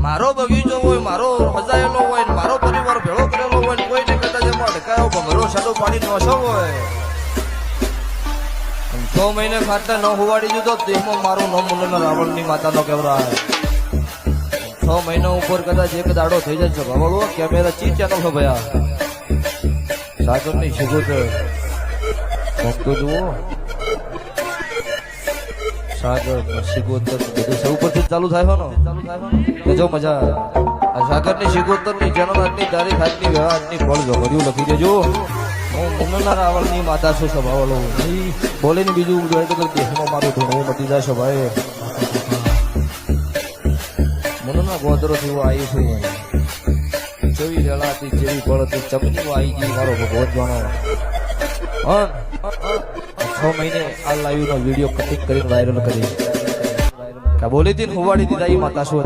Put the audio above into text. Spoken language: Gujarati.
મારો બગીચો હોય, મારો સજાયેલો હોય, મારો પરિવાર ભેળો કરેલો હોય, કોઈને કદાચ એમાં અટકાયો ભમરો સાડો પાડી નોશો હોય, 6 મહિને ખાટલે ન હોવાડી દીધો તેમાં મારું નામ મુલના રાવણની માતાનો કેવરાય. 6 મહિના ઉપર કદાચ એક દાડો થઈ જાય છે ભાવળો કેમેરા ચી ચેનલ છે ભયા સાગરની શિગોતર ભક્તો જુઓ સાગર શિગોતર બધું સૌ પરથી ચાલુ થાય ને જો મજા. આ સાગરની શિગોતર ની જન્મ આજની તારીખ આજની વેળા આજની ફળ જમર્યું લખી દેજો. હું મુન્નના રાવણની માતા છું સ્વભાવલો બોલીને બીજું દેશમાં મારું ધૂણવું મટી જશે ભાઈ. મુન્નના ગોદરોથી હું આવી છું જેવી વેળાથી જેવી ફળથી ચમની આવી ગઈ મારો ભગવત જાણો. 6 મહિને આ લાઈવ નો વિડીયો કટિંગ કરીને વાયરલ કરી બોલી હતી ને હોવાડી દીધા એ માતા શું